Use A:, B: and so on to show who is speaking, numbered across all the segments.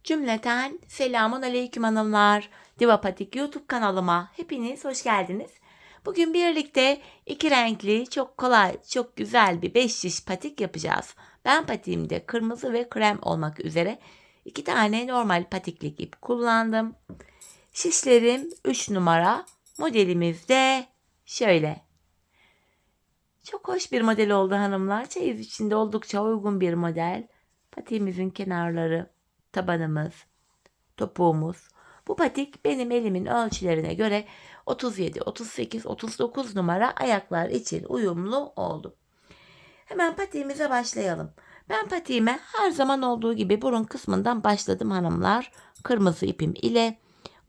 A: Cümleten selamun aleyküm hanımlar. Diva Patik YouTube kanalıma hepiniz hoş geldiniz. Bugün birlikte iki renkli, çok kolay, çok güzel bir 5 şiş patik yapacağız. Ben patiğimde kırmızı ve krem olmak üzere 2 tane normal patiklik ip kullandım. Şişlerim 3 numara. Modelimiz de şöyle. Çok hoş bir model oldu hanımlar. Çeyiz içinde oldukça uygun bir model. Patiğimizin kenarları, tabanımız, topuğumuz. Bu patik benim elimin ölçülerine göre 37, 38, 39 numara ayaklar için uyumlu oldu. Hemen patiğimize başlayalım. Ben patiğime her zaman olduğu gibi burun kısmından başladım hanımlar. Kırmızı ipim ile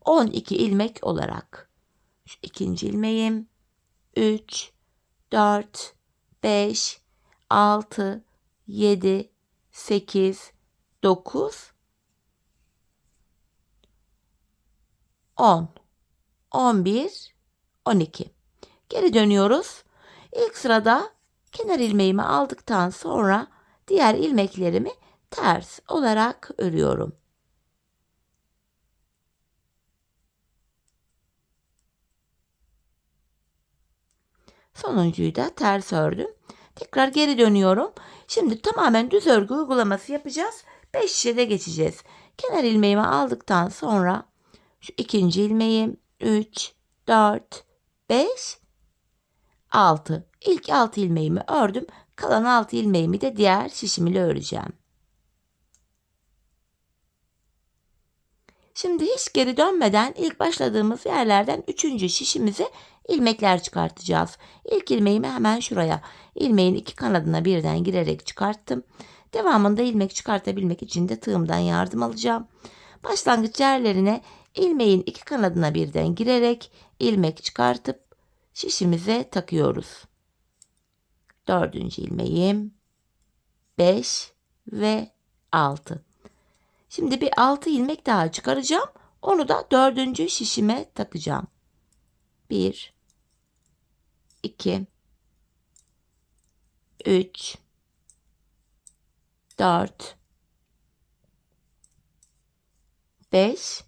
A: 12 ilmek olarak. Şu ikinci ilmeğim 3, 4, 5, 6, 7, 8, 9, 10, 11, 12. Geri dönüyoruz. İlk sırada kenar ilmeğimi aldıktan sonra diğer ilmeklerimi ters olarak örüyorum. Sonuncuyu da ters ördüm. Tekrar geri dönüyorum. Şimdi tamamen düz örgü uygulaması yapacağız. 5 şişede geçeceğiz. Kenar ilmeğimi aldıktan sonra şu ikinci ilmeğim 3, 4, 5, 6. İlk 6 ilmeğimi ördüm. Kalan 6 ilmeğimi de diğer şişim ile öreceğim. Şimdi hiç geri dönmeden ilk başladığımız yerlerden 3. şişimize ilmekler çıkartacağız. İlk ilmeğimi hemen şuraya, ilmeğin iki kanadına birden girerek çıkarttım. Devamında ilmek çıkartabilmek için de tığımdan yardım alacağım. Başlangıç yerlerine ilmeğin iki kanadına birden girerek ilmek çıkartıp şişimize takıyoruz. 4. ilmeğim 5 ve 6. Şimdi bir 6 ilmek daha çıkaracağım. Onu da 4. şişime takacağım. 1, 2, 3, 4, 5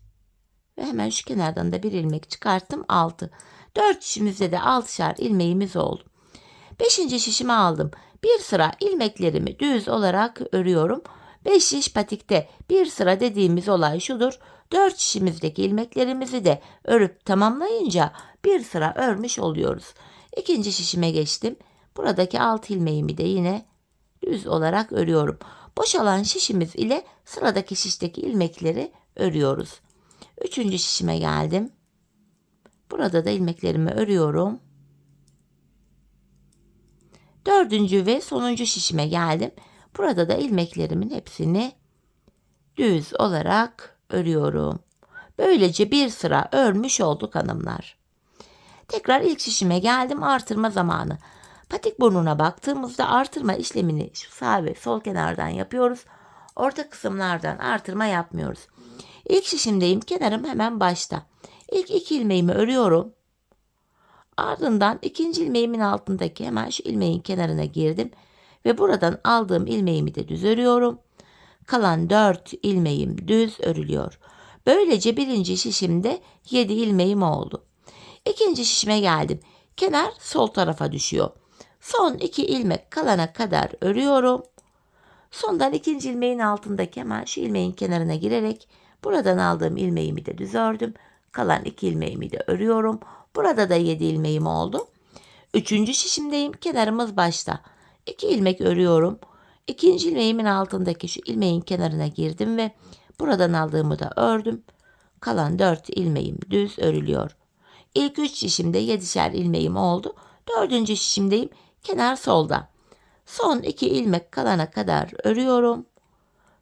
A: ve hemen şu kenardan da bir ilmek çıkarttım. 6. 4 şişimizde de 6'şar ilmeğimiz oldu. 5. şişimi aldım. Bir sıra ilmeklerimi düz olarak örüyorum. 5 şiş patikte bir sıra dediğimiz olay şudur. 4 şişimizdeki ilmeklerimizi de örüp tamamlayınca bir sıra örmüş oluyoruz. 2. şişime geçtim. Buradaki 6 ilmeğimi de yine düz olarak örüyorum. Boşalan şişimiz ile sıradaki şişteki ilmekleri örüyoruz. 3. şişime geldim. Burada da ilmeklerimi örüyorum. 4. ve sonuncu şişime geldim. Burada da ilmeklerimin hepsini düz olarak örüyorum. Böylece bir sıra örmüş olduk hanımlar. Tekrar ilk şişime geldim. Artırma zamanı. Patik burnuna baktığımızda artırma işlemini şu sağ ve sol kenardan yapıyoruz. Orta kısımlardan artırma yapmıyoruz. İlk şişimdeyim. Kenarım hemen başta. İlk 2 ilmeğimi örüyorum. Ardından 2. ilmeğimin altındaki hemen şu ilmeğin kenarına girdim. Ve buradan aldığım ilmeğimi de düz örüyorum. Kalan 4 ilmeğim düz örülüyor. Böylece 1. şişimde 7 ilmeğim oldu. 2. şişime geldim. Kenar sol tarafa düşüyor. Son 2 ilmek kalana kadar örüyorum. Sondan 2. ilmeğin altındaki hemen şu ilmeğin kenarına girerek buradan aldığım ilmeğimi de düz ördüm. Kalan 2 ilmeğimi de örüyorum. Burada da 7 ilmeğim oldu. 3. şişimdeyim. Kenarımız başta. 2 ilmek örüyorum. 2. ilmeğimin altındaki şu ilmeğin kenarına girdim ve buradan aldığımı da ördüm. Kalan 4 ilmeğim düz örülüyor. İlk 3 şişimde 7'şer ilmeğim oldu. 4. şişimdeyim. Kenar solda. Son 2 ilmek kalana kadar örüyorum.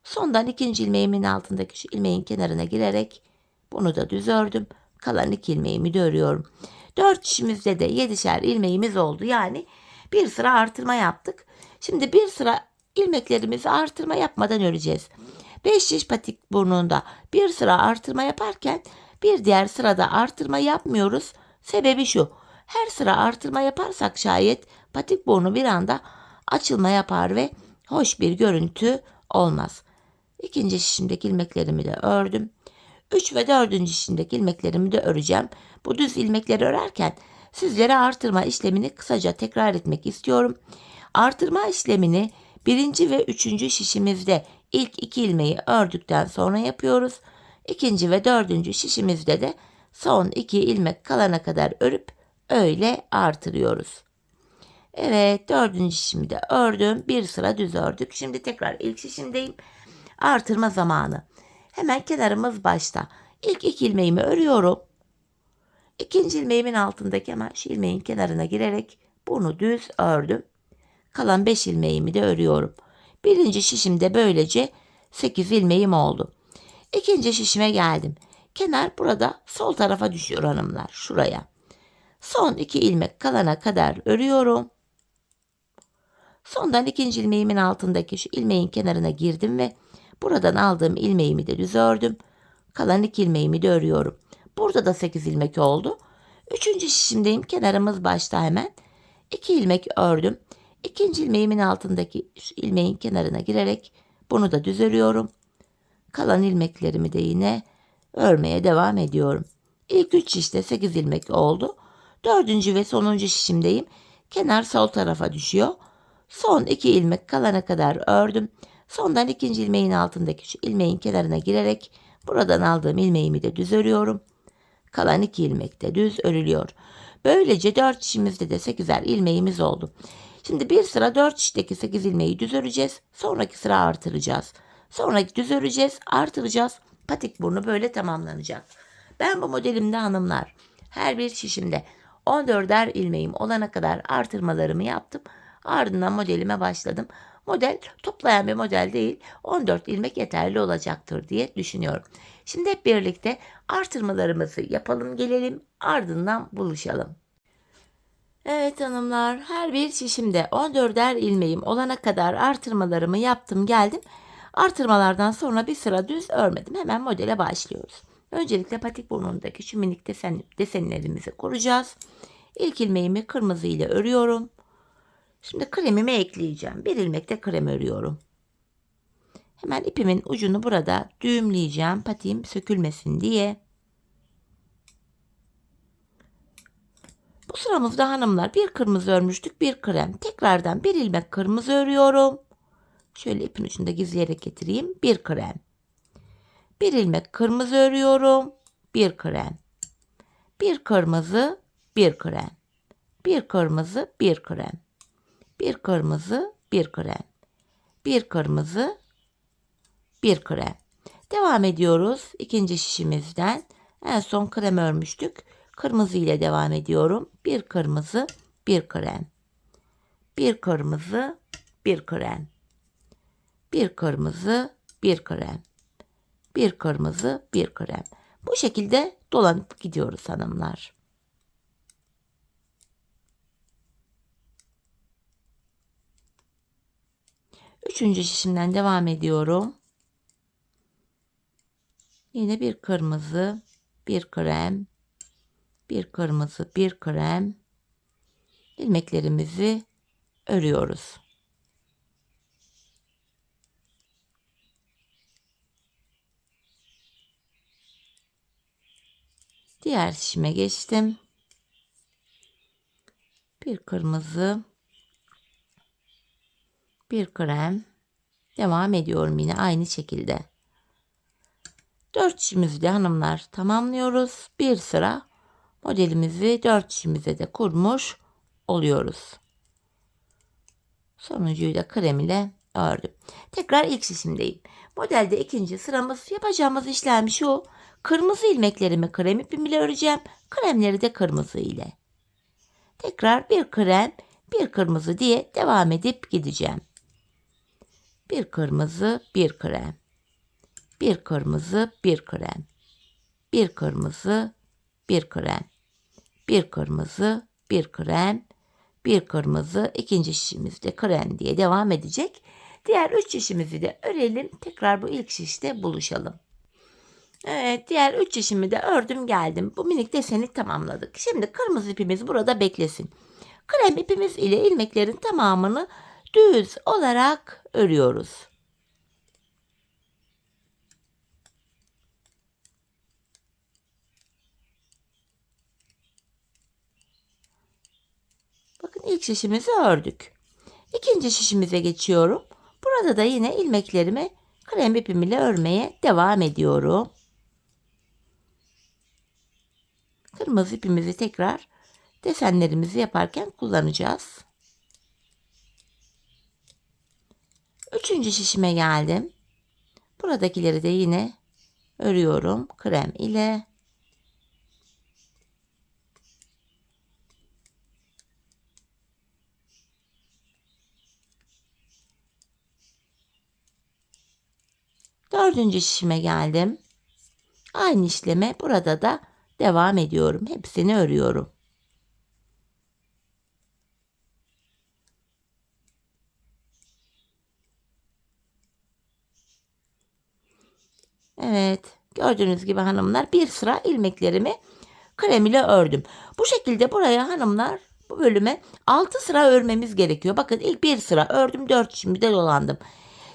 A: Sondan 2. ilmeğimin altındaki şu ilmeğin kenarına girerek bunu da düz ördüm. Kalan 2 ilmeğimi de örüyorum. 4 şişimizde de 7'şer ilmeğimiz oldu. Yani bir sıra artırma yaptık. Şimdi bir sıra ilmeklerimizi artırma yapmadan öreceğiz. 5 şiş patik burnunda bir sıra artırma yaparken bir diğer sırada artırma yapmıyoruz. Sebebi şu. Her sıra artırma yaparsak şayet patik burnu bir anda açılma yapar ve hoş bir görüntü olmaz. İkinci şişimdeki ilmeklerimi de ördüm. 3 ve 4. şişimdeki ilmeklerimi de öreceğim. Bu düz ilmekleri örerken sizlere artırma işlemini kısaca tekrar etmek istiyorum. Artırma işlemini 1. ve 3. şişimizde ilk 2 ilmeği ördükten sonra yapıyoruz. 2. ve 4. şişimizde de son 2 ilmek kalana kadar örüp öyle artırıyoruz. Evet, 4. şişimi de ördüm. Bir sıra düz ördük. Şimdi tekrar ilk şişimdeyim. Artırma zamanı. Hemen kenarımız başta. İlk 2 ilmeğimi örüyorum. İkinci ilmeğimin altındaki hemen şu ilmeğin kenarına girerek bunu düz ördüm. Kalan 5 ilmeğimi de örüyorum. Birinci şişimde böylece 8 ilmeğim oldu. İkinci şişime geldim. Kenar burada sol tarafa düşüyor hanımlar. Şuraya. Son 2 ilmek kalana kadar örüyorum. Sondan ikinci ilmeğimin altındaki şu ilmeğin kenarına girdim ve buradan aldığım ilmeğimi de düz ördüm. Kalan 2 ilmeğimi de örüyorum. Burada da 8 ilmek oldu. Üçüncü şişimdeyim. Kenarımız başta hemen. 2 ilmek ördüm. İkinci ilmeğimin altındaki şu ilmeğin kenarına girerek bunu da düz örüyorum. Kalan ilmeklerimi de yine örmeye devam ediyorum. İlk 3 şişte 8 ilmek oldu. Dördüncü ve sonuncu şişimdeyim. Kenar sol tarafa düşüyor. Son 2 ilmek kalana kadar ördüm. Sondan ikinci ilmeğin altındaki şu ilmeğin kenarına girerek buradan aldığım ilmeğimi de düz örüyorum. Kalan 2 ilmek de düz örülüyor. Böylece 4 şişimizde de 8'er ilmeğimiz oldu. Şimdi bir sıra 4 şişteki 8 ilmeği düz öreceğiz. Sonraki sıra artıracağız. Sonraki düz öreceğiz, artıracağız. Patik burnu böyle tamamlanacak. Ben bu modelimde hanımlar her bir şişimde 14'er ilmeğim olana kadar artırmalarımı yaptım. Ardından modelime başladım. Model toplayan bir model değil, 14 ilmek yeterli olacaktır diye düşünüyorum. Şimdi hep birlikte artırmalarımızı yapalım gelelim, ardından buluşalım. Evet hanımlar, her bir şişimde 14'er ilmeğim olana kadar artırmalarımı yaptım geldim. Artırmalardan sonra bir sıra düz örmedim. Hemen modele başlıyoruz. Öncelikle patik burnundaki şu minik desenlerimizi kuracağız. İlk ilmeğimi kırmızı ile örüyorum. Şimdi kremimi ekleyeceğim. Bir ilmek de krem örüyorum. Hemen ipimin ucunu burada düğümleyeceğim. Patiğim sökülmesin diye. Bu sıramızda hanımlar bir kırmızı örmüştük, bir krem. Tekrardan bir ilmek kırmızı örüyorum. Şöyle ipin ucunda gizleyerek getireyim. Bir krem. Bir ilmek kırmızı örüyorum. Bir krem. Bir kırmızı, bir krem. Bir kırmızı, bir krem. Bir kırmızı, bir krem. Bir kırmızı, bir krem. Devam ediyoruz. İkinci şişimizden en son krem örmüştük. Kırmızı ile devam ediyorum. Bir kırmızı, bir krem. Bir kırmızı, bir krem. Bir kırmızı, bir krem. Bir kırmızı, bir krem. Bu şekilde dolanıp gidiyoruz hanımlar. Üçüncü şişimden devam ediyorum. Yine bir kırmızı, bir krem, bir kırmızı, bir krem. İlmeklerimizi örüyoruz. Diğer şişime geçtim. Bir kırmızı, bir krem. Devam ediyorum yine aynı şekilde. 4 şişimizi de hanımlar tamamlıyoruz. Bir sıra modelimizi 4 şişimize de kurmuş oluyoruz. Sonuncuyu da krem ile ördüm. Tekrar ilk şişimdeyim. Modelde ikinci sıramız, yapacağımız işlem şu. Kırmızı ilmeklerimi krem ipim ile öreceğim. Kremleri de kırmızı ile. Tekrar bir krem, bir kırmızı diye devam edip gideceğim. Bir kırmızı, bir krem. Bir kırmızı, bir krem. Bir kırmızı, bir krem. Bir kırmızı, bir krem. Bir kırmızı, ikinci şişimizde krem diye devam edecek. Diğer 3 şişimizi de örelim. Tekrar bu ilk şişte buluşalım. Evet, diğer 3 şişimi de ördüm geldim. Bu minik deseni tamamladık. Şimdi kırmızı ipimiz burada beklesin. Krem ipimiz ile ilmeklerin tamamını düz olarak örüyoruz. ilk şişimizi ördük. İkinci şişimize geçiyorum. Burada da yine ilmeklerimi krem ipim ile örmeye devam ediyorum. Kırmızı ipimizi tekrar desenlerimizi yaparken kullanacağız. Üçüncü şişime geldim. Buradakileri de yine örüyorum krem ile. Dördüncü şişime geldim. Aynı işleme burada da devam ediyorum. Hepsini örüyorum. Evet, gördüğünüz gibi hanımlar bir sıra ilmeklerimi krem ile ördüm. Bu şekilde buraya hanımlar bu bölüme 6 sıra örmemiz gerekiyor. Bakın ilk bir sıra ördüm, 4 şimdi de dolandım.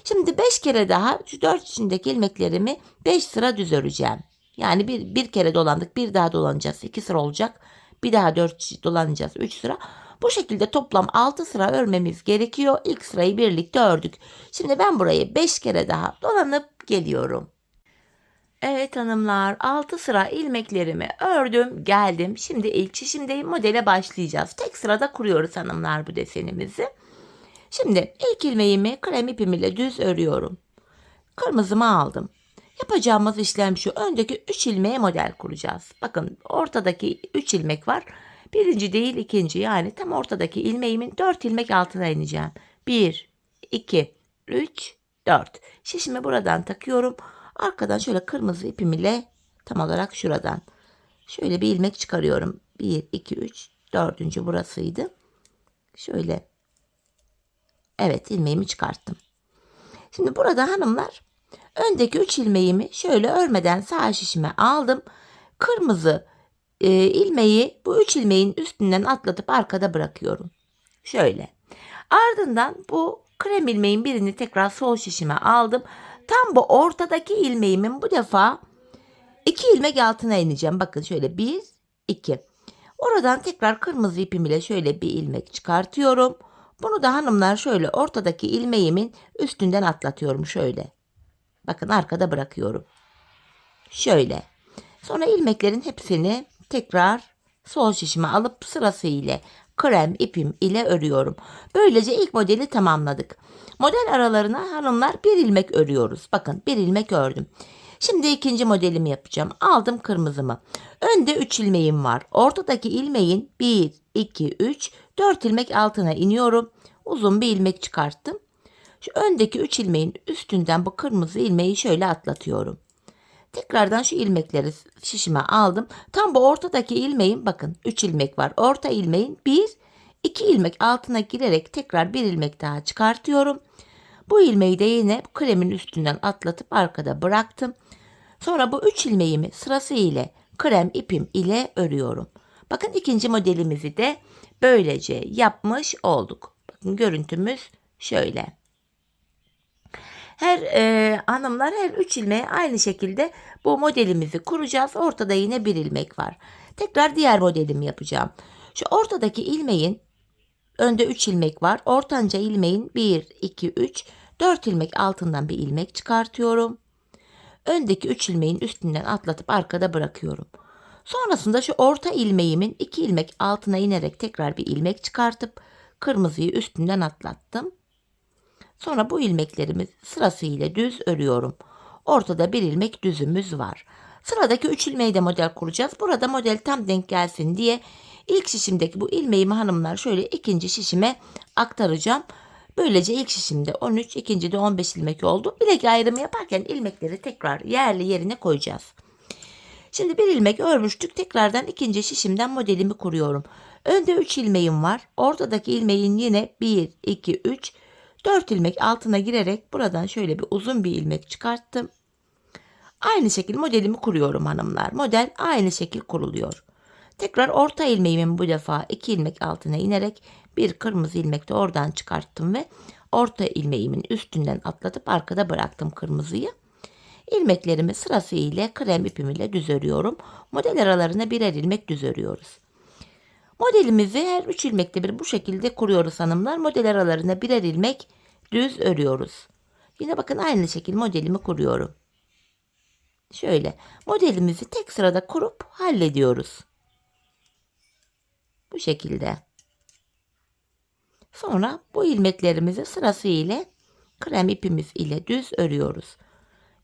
A: Şimdi 5 kere daha şu 4 içindeki ilmeklerimi 5 sıra düz öreceğim. Yani bir kere dolandık, bir daha dolanacağız. 2 sıra olacak. Bir daha 4 dolanacağız. 3 sıra. Bu şekilde toplam 6 sıra örmemiz gerekiyor. İlk sırayı birlikte ördük. Şimdi ben burayı 5 kere daha dolanıp geliyorum. Evet hanımlar, 6 sıra ilmeklerimi ördüm, geldim. Şimdi ilk şişimdeyim, modele başlayacağız. Tek sırada kuruyoruz hanımlar bu desenimizi. Şimdi ilk ilmeğimi krem ipim ile düz örüyorum. Kırmızımı aldım. Yapacağımız işlem şu. Öndeki 3 ilmeğe model kuracağız. Bakın ortadaki 3 ilmek var. Birinci değil ikinci, yani tam ortadaki ilmeğimin 4 ilmek altına ineceğim. 1, 2, 3, 4. Şişimi buradan takıyorum. Arkadan şöyle kırmızı ipim ile tam olarak şuradan şöyle bir ilmek çıkarıyorum. 1, 2, 3, dördüncü burasıydı. Şöyle. Evet, ilmeğimi çıkarttım. Şimdi burada hanımlar öndeki 3 ilmeğimi şöyle örmeden sağ şişime aldım. Kırmızı ilmeği bu 3 ilmeğin üstünden atlatıp arkada bırakıyorum. Şöyle. Ardından bu krem ilmeğin birini tekrar sol şişime aldım. Tam bu ortadaki ilmeğimin bu defa 2 ilmek altına ineceğim. Bakın şöyle 1, 2. Oradan tekrar kırmızı ipim ile şöyle bir ilmek çıkartıyorum. Bunu da hanımlar şöyle ortadaki ilmeğimin üstünden atlatıyorum şöyle. Bakın arkada bırakıyorum. Şöyle. Sonra ilmeklerin hepsini tekrar sol şişime alıp sırasıyla krem ipim ile örüyorum. Böylece ilk modeli tamamladık. Model aralarına hanımlar bir ilmek örüyoruz. Bakın bir ilmek ördüm. Şimdi ikinci modelimi yapacağım. Aldım kırmızımı. Önde 3 ilmeğim var. Ortadaki ilmeğin 1, 2, 3, 4 ilmek altına iniyorum. Uzun bir ilmek çıkarttım. Şu öndeki 3 ilmeğin üstünden bu kırmızı ilmeği şöyle atlatıyorum. Tekrardan şu ilmekleri şişime aldım. Tam bu ortadaki ilmeğin bakın 3 ilmek var. Orta ilmeğin 1, 2 ilmek altına girerek tekrar bir ilmek daha çıkartıyorum. Bu ilmeği de yine kremin üstünden atlatıp arkada bıraktım. Sonra bu 3 ilmeğimi sırasıyla krem ipim ile örüyorum. Bakın ikinci modelimizi de böylece yapmış olduk. Bakın görüntümüz şöyle. Hanımlar her 3 ilmeğe aynı şekilde bu modelimizi kuracağız. Ortada yine bir ilmek var. Tekrar diğer modelimi yapacağım. Şu ortadaki ilmeğin önde 3 ilmek var. Ortanca ilmeğin 1, 2, 3, 4 ilmek altından bir ilmek çıkartıyorum. Öndeki 3 ilmeğin üstünden atlatıp arkada bırakıyorum. Sonrasında şu orta ilmeğimin 2 ilmek altına inerek tekrar bir ilmek çıkartıp kırmızıyı üstünden atlattım. Sonra bu ilmeklerimi sırasıyla düz örüyorum. Ortada bir ilmek düzümüz var. Sıradaki 3 ilmeği de model kuracağız. Burada model tam denk gelsin diye ilk şişimdeki bu ilmeğimi hanımlar şöyle ikinci şişime aktaracağım. Böylece ilk şişimde 13, ikincide 15 ilmek oldu. Bilek ayrımı yaparken ilmekleri tekrar yerli yerine koyacağız. Şimdi bir ilmek örmüştük. Tekrardan ikinci şişimden modelimi kuruyorum. Önde 3 ilmeğim var. Ortadaki ilmeğin yine 1, 2, 3, 4 ilmek altına girerek buradan şöyle bir uzun bir ilmek çıkarttım. Aynı şekilde modelimi kuruyorum hanımlar. Model aynı şekil kuruluyor. Tekrar orta ilmeğimin bu defa 2 ilmek altına inerek bir kırmızı ilmek de oradan çıkarttım ve orta ilmeğimin üstünden atlatıp arkada bıraktım kırmızıyı. İlmeklerimi sırasıyla krem ipim ile düz örüyorum. Model aralarına birer ilmek düz örüyoruz. Modelimizi her 3 ilmekte bir bu şekilde kuruyoruz hanımlar. Model aralarına birer ilmek düz örüyoruz. Yine bakın aynı şekilde modelimi kuruyorum. Şöyle modelimizi tek sırada kurup hallediyoruz. Bu şekilde. Sonra bu ilmeklerimizi sırasıyla krem ipimiz ile düz örüyoruz.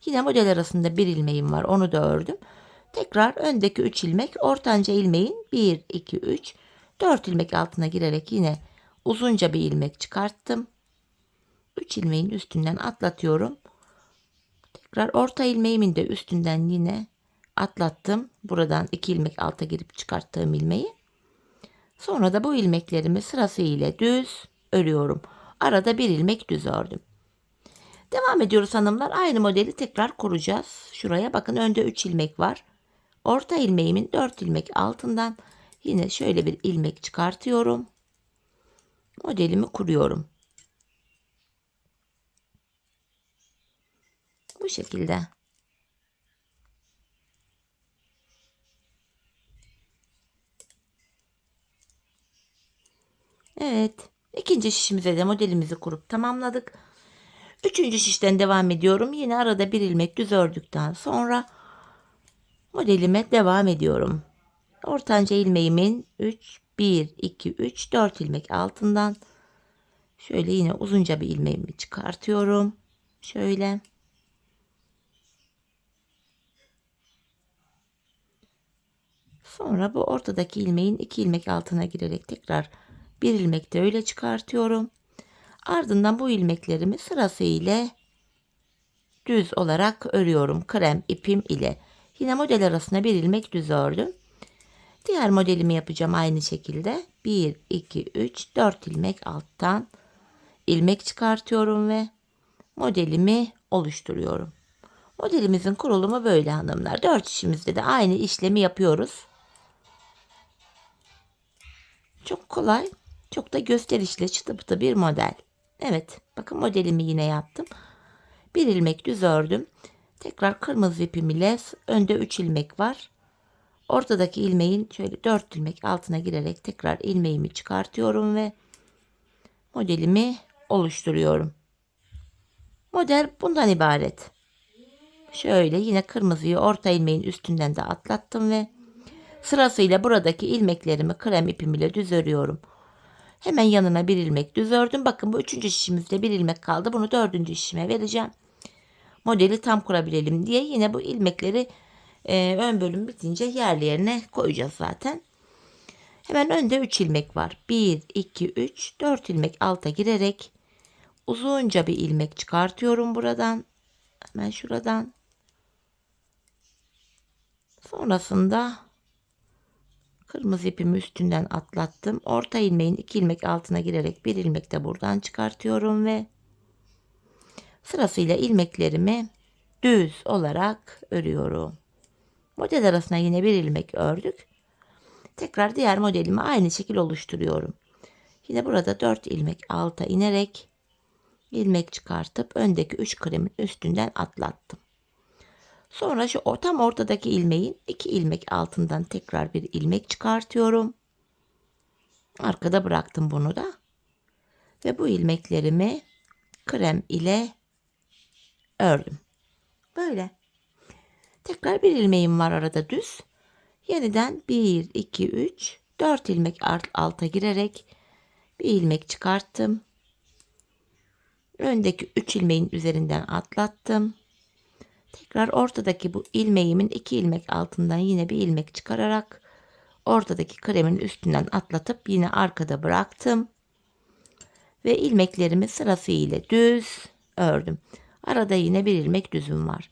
A: Yine model arasında bir ilmeğim var, onu da ördüm. Tekrar öndeki 3 ilmek, ortanca ilmeğin 1, 2, 3, 4 ilmek altına girerek yine uzunca bir ilmek çıkarttım. 3 ilmeğin üstünden atlatıyorum. Tekrar orta ilmeğimin de üstünden yine atlattım. Buradan 2 ilmek alta girip çıkarttığım ilmeği. Sonra da bu ilmeklerimi sırasıyla düz örüyorum. Arada bir ilmek düz ördüm. Devam ediyoruz hanımlar. Aynı modeli tekrar kuracağız. Şuraya bakın, önde 3 ilmek var. Orta ilmeğimin 4 ilmek altından yine şöyle bir ilmek çıkartıyorum. Modelimi kuruyorum. Bu şekilde. Evet. İkinci şişimize de modelimizi kurup tamamladık. Üçüncü şişten devam ediyorum. Yine arada bir ilmek düz ördükten sonra modelime devam ediyorum. Ortanca ilmeğimin 1, 2, 3, 4 ilmek altından şöyle yine uzunca bir ilmeğimi çıkartıyorum. Şöyle. Sonra bu ortadaki ilmeğin 2 ilmek altına girerek tekrar bir ilmek de öyle çıkartıyorum. Ardından bu ilmeklerimi sırasıyla düz olarak örüyorum krem ipim ile. Yine model arasına bir ilmek düz ördüm. Diğer modelimi yapacağım aynı şekilde. 1, 2, 3, 4 ilmek alttan ilmek çıkartıyorum ve modelimi oluşturuyorum. Modelimizin kurulumu böyle hanımlar. 4 şişimizde de aynı işlemi yapıyoruz. Çok kolay, çok da gösterişli, çıtı pıtı bir model. Evet, bakın modelimi yine yaptım. Bir ilmek düz ördüm. Tekrar kırmızı ipim ile önde 3 ilmek var. Ortadaki ilmeğin şöyle 4 ilmek altına girerek tekrar ilmeğimi çıkartıyorum ve modelimi oluşturuyorum. Model bundan ibaret. Şöyle yine kırmızıyı orta ilmeğin üstünden de atlattım ve sırasıyla buradaki ilmeklerimi krem ipim ile düz örüyorum. Hemen yanına bir ilmek düz ördüm. Bakın bu üçüncü şişimizde bir ilmek kaldı. Bunu dördüncü şişime vereceğim. Modeli tam kurabilelim diye yine bu ilmekleri ön bölüm bitince yerli yerine koyacağız zaten. Hemen önde 3 ilmek var. 1, 2, 3, 4 ilmek alta girerek uzunca bir ilmek çıkartıyorum buradan. Hemen şuradan. Sonrasında kırmızı ipimi üstünden atlattım. Orta ilmeğin 2 ilmek altına girerek bir ilmek de buradan çıkartıyorum ve sırasıyla ilmeklerimi düz olarak örüyorum. Model arasına yine bir ilmek ördük. Tekrar diğer modelimi aynı şekil oluşturuyorum. Yine burada 4 ilmek alta inerek ilmek çıkartıp öndeki 3 kremin üstünden atlattım. Sonra şu tam ortadaki ilmeğin 2 ilmek altından tekrar bir ilmek çıkartıyorum. Arkada bıraktım bunu da. Ve bu ilmeklerimi krem ile ördüm. Böyle. Tekrar bir ilmeğim var arada düz. Yeniden 1, 2, 3, 4 ilmek alta girerek bir ilmek çıkarttım. Öndeki 3 ilmeğin üzerinden atlattım. Tekrar ortadaki bu ilmeğimin 2 ilmek altından yine bir ilmek çıkararak ortadaki kremin üstünden atlatıp yine arkada bıraktım. Ve ilmeklerimi sırasıyla düz ördüm. Arada yine bir ilmek düzüm var.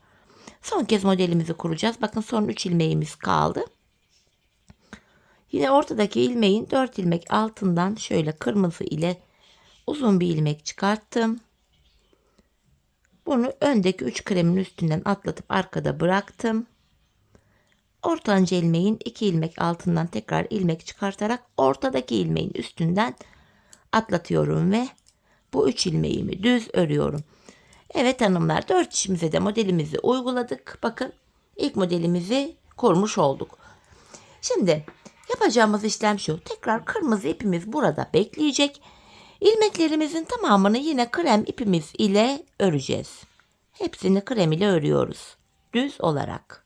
A: Son kez modelimizi kuracağız. Bakın son 3 ilmeğimiz kaldı. Yine ortadaki ilmeğin 4 ilmek altından şöyle kırmızı ile uzun bir ilmek çıkarttım. Bunu öndeki 3 kremin üstünden atlatıp arkada bıraktım. Ortanca ilmeğin 2 ilmek altından tekrar ilmek çıkartarak ortadaki ilmeğin üstünden atlatıyorum ve bu 3 ilmeğimi düz örüyorum. Evet hanımlar, 4 işimize de modelimizi uyguladık. Bakın ilk modelimizi kurmuş olduk. Şimdi Yapacağımız işlem şu. Tekrar kırmızı ipimiz burada bekleyecek. İlmeklerimizin tamamını yine krem ipimiz ile öreceğiz. Hepsini krem ile örüyoruz. Düz olarak.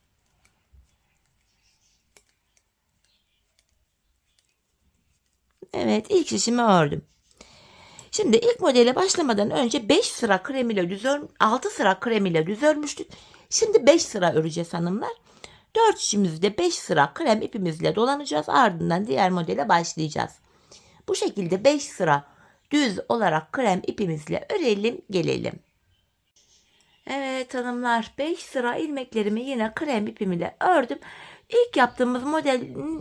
A: Evet, ilk şişimi ördüm. Şimdi ilk modele başlamadan önce 5 sıra krem ile 6 sıra krem ile düz örmüştük. Şimdi 5 sıra öreceğiz hanımlar. 4 şişimizde 5 sıra krem ipimizle dolanacağız. Ardından diğer modele başlayacağız. Bu şekilde 5 sıra düz olarak krem ipimizle örelim gelelim. Evet hanımlar, 5 sıra ilmeklerimi yine krem ipimle ördüm. İlk yaptığımız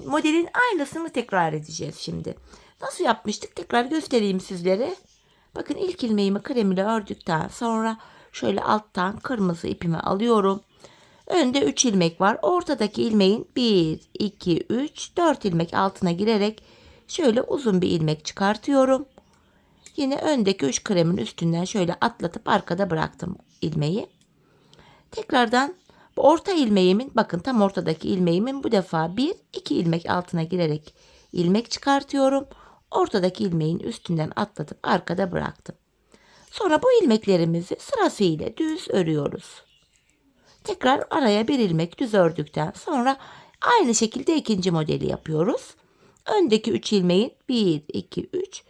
A: modelin aynısını tekrar edeceğiz şimdi. Nasıl yapmıştık tekrar göstereyim sizlere. Bakın ilk ilmeğimi krem ile ördükten sonra şöyle alttan kırmızı ipimi alıyorum. Önde 3 ilmek var. Ortadaki ilmeğin 1, 2, 3, 4 ilmek altına girerek şöyle uzun bir ilmek çıkartıyorum. Yine öndeki 3 kremin üstünden şöyle atlatıp arkada bıraktım ilmeği. Tekrardan bu orta ilmeğimin, bakın tam ortadaki ilmeğimin bu defa 1, 2 ilmek altına girerek ilmek çıkartıyorum. Ortadaki ilmeğin üstünden atlatıp arkada bıraktım. Sonra bu ilmeklerimizi sırasıyla düz örüyoruz. Tekrar araya bir ilmek düz ördükten sonra aynı şekilde ikinci modeli yapıyoruz. Öndeki 3 ilmeğin 1, 2, 3,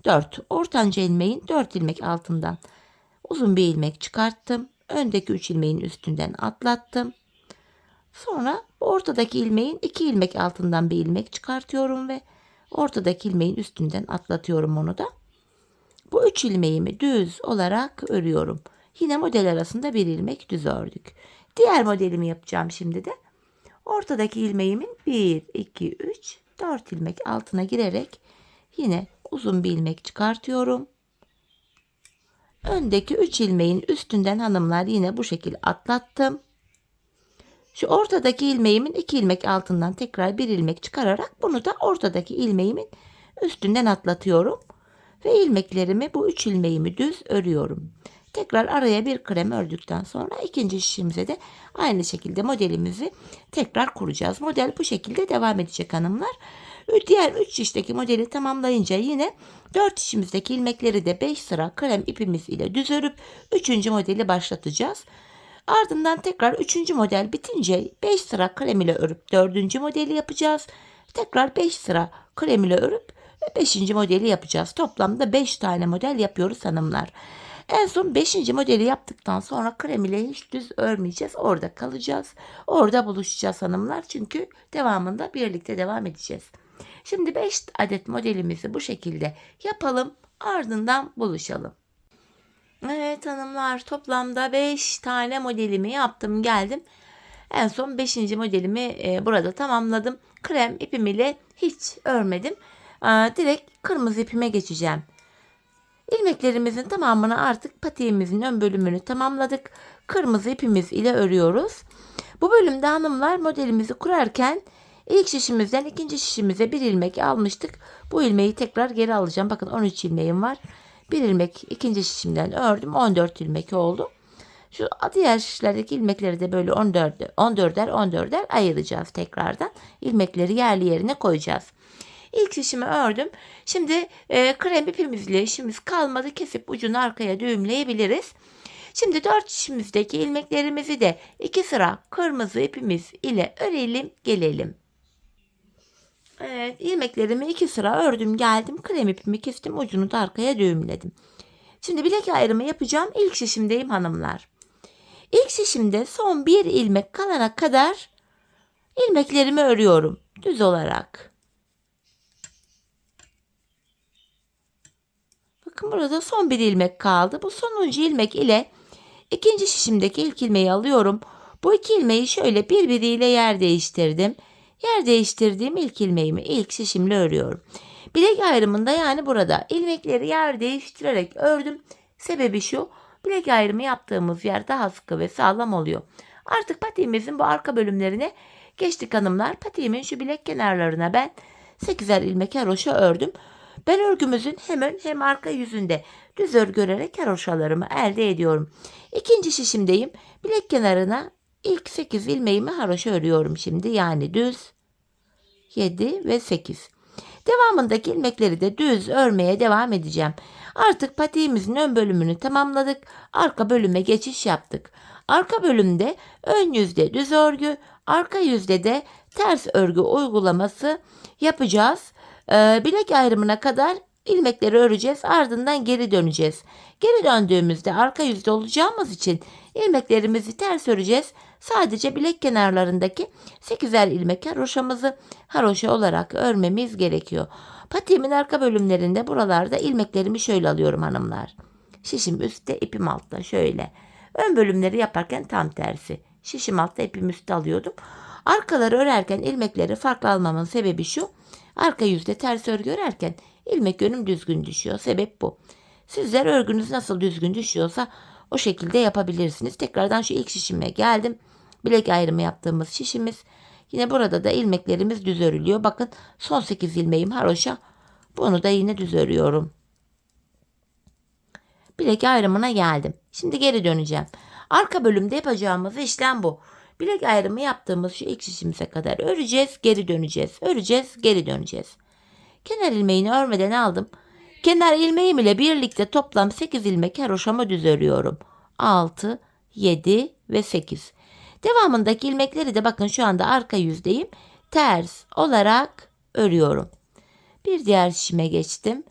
A: 4. Ortanca ilmeğin 4 ilmek altından uzun bir ilmek çıkarttım. Öndeki 3 ilmeğin üstünden atlattım. Sonra ortadaki ilmeğin 2 ilmek altından bir ilmek çıkartıyorum ve ortadaki ilmeğin üstünden atlatıyorum onu da. Bu 3 ilmeğimi düz olarak örüyorum. Yine model arasında bir ilmek düz ördük. Diğer modelimi yapacağım şimdi de. Ortadaki ilmeğimin 1, 2, 3, 4 ilmek altına girerek yine uzun bir ilmek çıkartıyorum. Öndeki 3 ilmeğin üstünden hanımlar yine bu şekilde atlattım. Şu ortadaki ilmeğimin 2 ilmek altından tekrar bir ilmek çıkararak bunu da ortadaki ilmeğimin üstünden atlatıyorum. Ve ilmeklerimi, bu 3 ilmeğimi düz örüyorum. Tekrar araya bir krem ördükten sonra ikinci şişimize de aynı şekilde modelimizi tekrar kuracağız. Model bu şekilde devam edecek hanımlar. Diğer 3 şişteki modeli tamamlayınca yine 4 şişimizdeki ilmekleri de 5 sıra krem ipimiz ile düz örüp 3. modeli başlatacağız. Ardından tekrar 3. model bitince 5 sıra krem ile örüp 4. modeli yapacağız. Tekrar 5 sıra krem ile örüp 5. modeli yapacağız. Toplamda 5 tane model yapıyoruz hanımlar. En son 5. modeli yaptıktan sonra krem ile hiç düz örmeyeceğiz. Orada kalacağız. Orada buluşacağız hanımlar. Çünkü devamında birlikte devam edeceğiz. Şimdi 5 adet modelimizi bu şekilde yapalım. Ardından buluşalım. Evet hanımlar, toplamda 5 tane modelimi yaptım geldim. En son 5. modelimi burada tamamladım. Krem ipim ile hiç örmedim. Direkt kırmızı ipime geçeceğim. İlmeklerimizin tamamını artık patiğimizin ön bölümünü tamamladık. Kırmızı ipimiz ile örüyoruz. Bu bölümde hanımlar modelimizi kurarken ilk şişimizden ikinci şişimize bir ilmek almıştık. Bu ilmeği tekrar geri alacağım. Bakın 13 ilmeğim var. Bir ilmek ikinci şişimden ördüm. 14 ilmek oldu. Şu diğer şişlerdeki ilmekleri de böyle 14'er ayıracağız tekrardan. İlmekleri yerli yerine koyacağız. İlk şişimi ördüm. Şimdi krem ipimizle işimiz kalmadı. Kesip ucunu arkaya düğümleyebiliriz. Şimdi 4 şişimizdeki ilmeklerimizi de 2 sıra kırmızı ipimiz ile örelim gelelim. Evet, ilmeklerimi 2 sıra ördüm geldim. Krem ipimi kestim, ucunu da arkaya düğümledim. Şimdi bilek ayrımı yapacağım. İlk şişimdeyim hanımlar. İlk şişimde son bir ilmek kalana kadar ilmeklerimi örüyorum düz olarak. Bakın burada son bir ilmek kaldı. Bu sonuncu ilmek ile ikinci şişimdeki ilk ilmeği alıyorum. Bu iki ilmeği şöyle birbiriyle yer değiştirdim. Yer değiştirdiğim ilk ilmeğimi ilk şişimle örüyorum. Bilek ayrımında yani burada ilmekleri yer değiştirerek ördüm. Sebebi şu: bilek ayrımı yaptığımız yer daha sıkı ve sağlam oluyor. Artık patiğimizin bu arka bölümlerine geçtik hanımlar. Patiğimin şu bilek kenarlarına ben 8'er ilmek haroşa ördüm. Ben örgümüzün hem ön hem arka yüzünde düz örgü örerek haroşalarımı elde ediyorum. İkinci şişimdeyim. Bilek kenarına ilk 8 ilmeğimi haroşa örüyorum şimdi. Yani düz. 7 ve 8. Devamındaki ilmekleri de düz örmeye devam edeceğim. Artık patiğimizin ön bölümünü tamamladık. Arka bölüme geçiş yaptık. Arka bölümde ön yüzde düz örgü, arka yüzde de ters örgü uygulaması yapacağız. Bilek ayrımına kadar ilmekleri öreceğiz. Ardından geri döneceğiz. Geri döndüğümüzde arka yüzde olacağımız için ilmeklerimizi ters öreceğiz. Sadece bilek kenarlarındaki 8'er ilmek haroşa olarak örmemiz gerekiyor. Patiğimin arka bölümlerinde buralarda ilmeklerimi şöyle alıyorum hanımlar. Şişim üstte, ipim altta şöyle. Ön bölümleri yaparken tam tersi. Şişim altta, ipim üstte alıyordum. Arkaları örerken ilmekleri farklı almamın sebebi şu. Arka yüzde ters örgü örerken ilmek yönüm düzgün düşüyor. Sebep bu. Sizler örgünüz nasıl düzgün düşüyorsa o şekilde yapabilirsiniz. Tekrardan şu ilk şişime geldim. Bilek ayrımı yaptığımız şişimiz. Yine burada da ilmeklerimiz düz örülüyor. Bakın son 8 ilmeğim haroşa. Bunu da yine düz örüyorum. Bilek ayrımına geldim. Şimdi geri döneceğim. Arka bölümde yapacağımız işlem bu. Bilek ayrımı yaptığımız şu ilk şişimize kadar öreceğiz, geri döneceğiz. Öreceğiz, geri döneceğiz. Kenar ilmeğini örmeden aldım. Kenar ilmeğim ile birlikte toplam 8 ilmek haroşamı düz örüyorum. 6, 7 ve 8. Devamındaki ilmekleri de bakın şu anda arka yüzdeyim. Ters olarak örüyorum. Bir diğer şişime geçtim.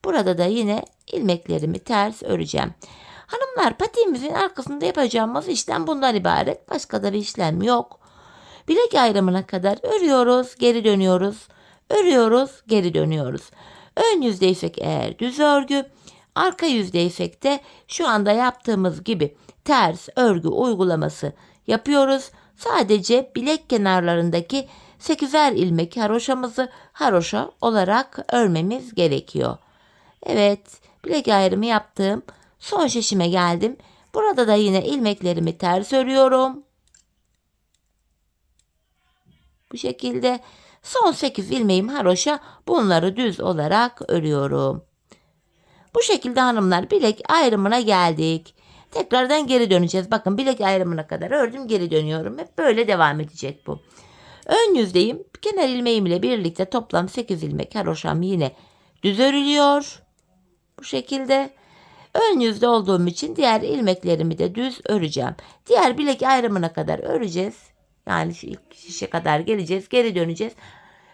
A: Burada da yine ilmeklerimi ters öreceğim. Hanımlar, patiğimizin arkasında yapacağımız işlem bundan ibaret. Başka da bir işlem yok. Bilek ayrımına kadar örüyoruz, geri dönüyoruz. Örüyoruz, geri dönüyoruz. Ön yüzdeysek eğer düz örgü, arka yüzdeysek de şu anda yaptığımız gibi ters örgü uygulaması yapıyoruz. Sadece bilek kenarlarındaki 8'er ilmek haroşa olarak örmemiz gerekiyor. Evet, bilek ayrımı yaptım. Son şişime geldim. Burada da yine ilmeklerimi ters örüyorum. Bu şekilde son 8 ilmeğim haroşa, bunları düz olarak örüyorum. Bu şekilde hanımlar bilek ayrımına geldik. Tekrardan geri döneceğiz. Bakın bilek ayrımına kadar ördüm, geri dönüyorum. Hep böyle devam edecek bu. Ön yüzdeyim. Kenar ilmeğim ile birlikte toplam 8 ilmek haroşam yine düz örülüyor. Bu şekilde. Ön yüzde olduğum için diğer ilmeklerimi de düz öreceğim. Diğer bilek ayrımına kadar öreceğiz. Yani şu ilk şişe kadar geleceğiz, geri döneceğiz.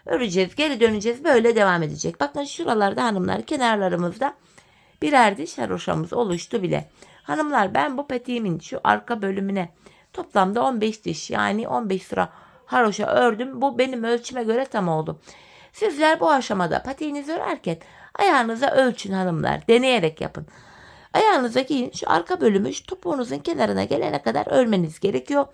A: Öreceğiz, geri döneceğiz. Böyle devam edecek. Bakın şuralarda hanımlar, kenarlarımızda birer diş haroşamız oluştu bile. Hanımlar, ben bu patiğimin şu arka bölümüne toplamda 15 diş, yani 15 sıra haroşa ördüm. Bu benim ölçüme göre tam oldu. Sizler bu aşamada patiğinizi örerken ayağınıza ölçün hanımlar. Deneyerek yapın. Ayağınıza giyin, şu arka bölümü şu topuğunuzun kenarına gelene kadar örmeniz gerekiyor.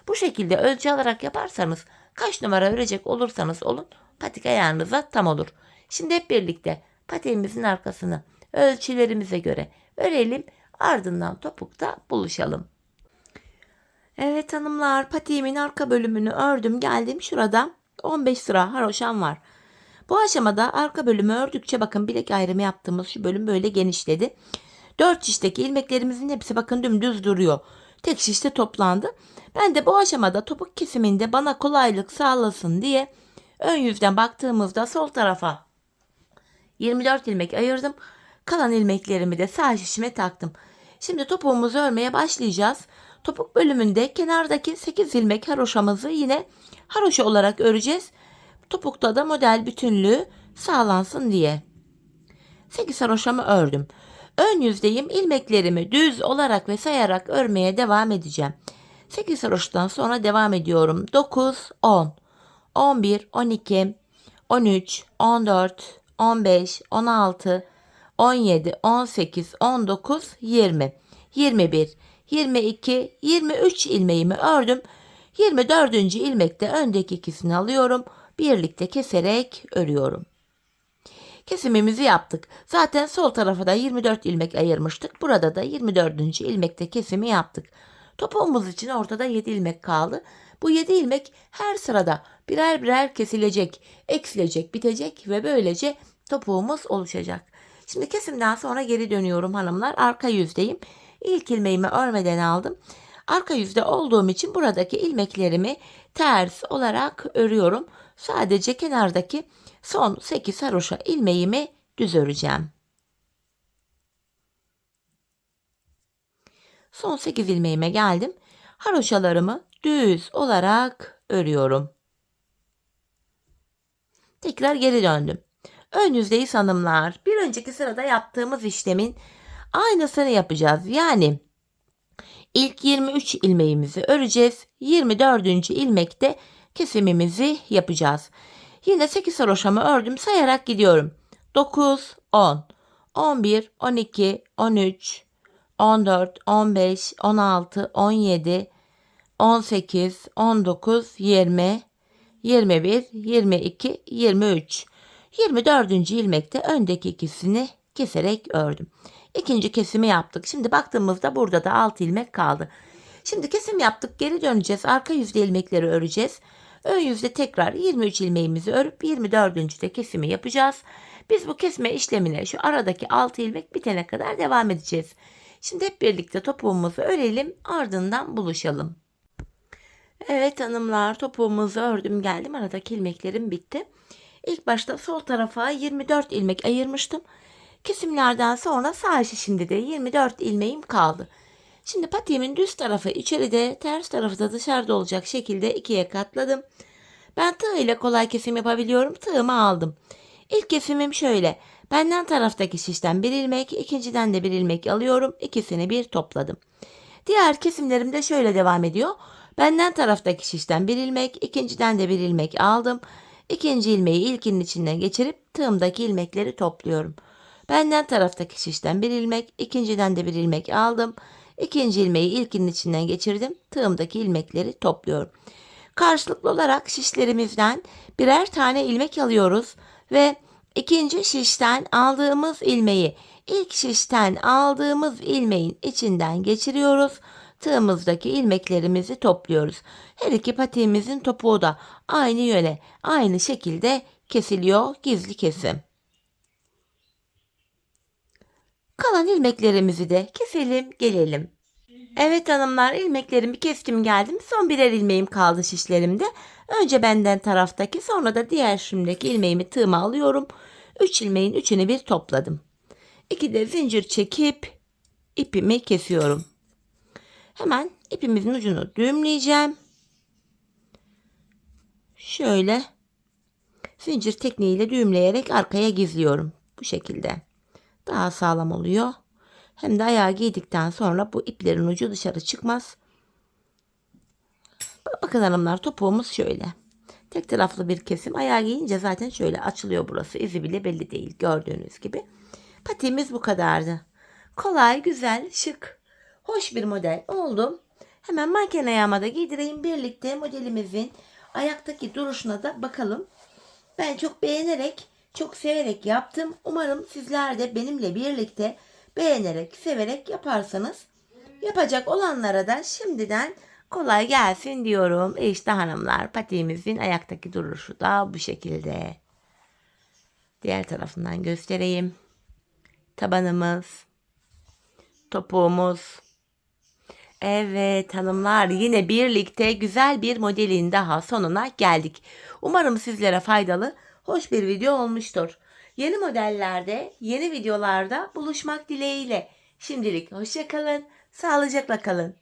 A: Bu şekilde ölçü alarak yaparsanız, kaç numara örecek olursanız olun, patik ayağınıza tam olur. Şimdi hep birlikte patiğimizin arkasını ölçülerimize göre örelim, ardından topukta buluşalım. Evet hanımlar, patiğimin arka bölümünü ördüm, geldim, şurada 15 sıra haroşam var. Bu aşamada arka bölümü ördükçe bakın bilek ayrımı yaptığımız şu bölüm böyle genişledi. 4 şişteki ilmeklerimizin hepsi bakın dümdüz duruyor. Tek şişte toplandı. Ben de bu aşamada topuk kesiminde bana kolaylık sağlasın diye ön yüzden baktığımızda sol tarafa 24 ilmek ayırdım. Kalan ilmeklerimi de sağ şişime taktım. Şimdi topuğumuzu örmeye başlayacağız. Topuk bölümünde kenardaki 8 ilmek haroşamızı yine haroşa olarak öreceğiz. Topukta da model bütünlüğü sağlansın diye. 8 haroşamı ördüm. Ön yüzdeyim, ilmeklerimi düz olarak ve sayarak örmeye devam edeceğim. 8 haroşadan sonra devam ediyorum. 9, 10, 11, 12, 13, 14, 15, 16, 17, 18, 19, 20, 21, 22, 23 ilmeğimi ördüm. 24. ilmekte öndeki ikisini alıyorum. Birlikte keserek örüyorum. Kesimimizi yaptık. Zaten sol tarafa da 24 ilmek ayırmıştık. Burada da 24. ilmekte kesimi yaptık. Topuğumuz için ortada 7 ilmek kaldı. Bu 7 ilmek her sırada birer birer kesilecek, eksilecek, bitecek ve böylece topuğumuz oluşacak. Şimdi kesimden sonra geri dönüyorum hanımlar. Arka yüzdeyim. İlk ilmeğimi örmeden aldım. Arka yüzde olduğum için buradaki ilmeklerimi ters olarak örüyorum. Sadece kenardaki son 8 haroşa ilmeğimi düz öreceğim. Son 8 ilmeğime geldim. Haroşalarımı düz olarak örüyorum. Tekrar geri döndüm. Ön yüzdeyiz hanımlar. Bir önceki sırada yaptığımız işlemin aynısını yapacağız. Yani ilk 23 ilmeğimizi öreceğiz. 24. ilmekte kesimimizi yapacağız. Yine 8 haroşamı ördüm. Sayarak gidiyorum. 9, 10, 11, 12, 13, 14, 15, 16, 17, 18, 19, 20, 21, 22, 23. 24. ilmekte öndeki ikisini keserek ördüm. İkinci kesimi yaptık. Şimdi baktığımızda burada da 6 ilmek kaldı. Şimdi kesim yaptık. Geri döneceğiz. Arka yüzde ilmekleri öreceğiz. Ön yüzde tekrar 23 ilmeğimizi örüp 24. de kesimi yapacağız. Biz bu kesme işlemine şu aradaki 6 ilmek bitene kadar devam edeceğiz. Şimdi hep birlikte topuğumuzu örelim, ardından buluşalım. Evet hanımlar, topuğumuzu ördüm geldim. Aradaki ilmeklerim bitti. İlk başta sol tarafa 24 ilmek ayırmıştım. Kesimlerden sonra sağ şişimde de 24 ilmeğim kaldı. Şimdi patiğimin düz tarafı içeride, ters tarafı da dışarıda olacak şekilde ikiye katladım. Ben tığ ile kolay kesim yapabiliyorum. Tığımı aldım. İlk kesimim şöyle. Benden taraftaki şişten bir ilmek, ikinciden de bir ilmek alıyorum. İkisini bir topladım. Diğer kesimlerim de şöyle devam ediyor. Benden taraftaki şişten bir ilmek, ikinciden de bir ilmek aldım. İkinci ilmeği ilkinin içinden geçirip tığımdaki ilmekleri topluyorum. Benden taraftaki şişten bir ilmek, ikinciden de bir ilmek aldım. İkinci ilmeği ilkinin içinden geçirdim. Tığımdaki ilmekleri topluyorum. Karşılıklı olarak şişlerimizden birer tane ilmek alıyoruz ve ikinci şişten aldığımız ilmeği ilk şişten aldığımız ilmeğin içinden geçiriyoruz. Tığımızdaki ilmeklerimizi topluyoruz. Her iki patiğimizin topuğu da aynı yöne, aynı şekilde kesiliyor. Gizli kesim. Kalan ilmeklerimizi de keselim, gelelim. Evet hanımlar, ilmeklerimi kestim geldim. Son birer ilmeğim kaldı şişlerimde. Önce benden taraftaki, sonra da diğer şimdiki ilmeğimi tığıma alıyorum. 3 ilmeğin üçünü bir topladım. 2 de zincir çekip ipimi kesiyorum. Hemen ipimizin ucunu düğümleyeceğim. Şöyle zincir tekniğiyle düğümleyerek arkaya gizliyorum. Bu şekilde. Daha sağlam oluyor. Hem de ayağı giydikten sonra bu iplerin ucu dışarı çıkmaz. Bakın hanımlar, topuğumuz şöyle. Tek taraflı bir kesim. Ayağı giyince zaten şöyle açılıyor burası. İzi bile belli değil, gördüğünüz gibi. Patiğimiz bu kadardı. Kolay, güzel, şık, hoş bir model oldu. Hemen manken ayağıma da giydireyim. Birlikte modelimizin ayaktaki duruşuna da bakalım. Ben çok beğenerek, çok severek yaptım. Umarım sizler de benimle birlikte beğenerek, severek yaparsanız. Yapacak olanlara da şimdiden kolay gelsin diyorum. İşte hanımlar, patiğimizin ayaktaki duruşu da bu şekilde. Diğer tarafından göstereyim. Tabanımız, topuğumuz. Evet hanımlar, yine birlikte güzel bir modelin daha sonuna geldik. Umarım sizlere faydalı, hoş bir video olmuştur. Yeni modellerde, yeni videolarda buluşmak dileğiyle. Şimdilik hoşça kalın, sağlıcakla kalın.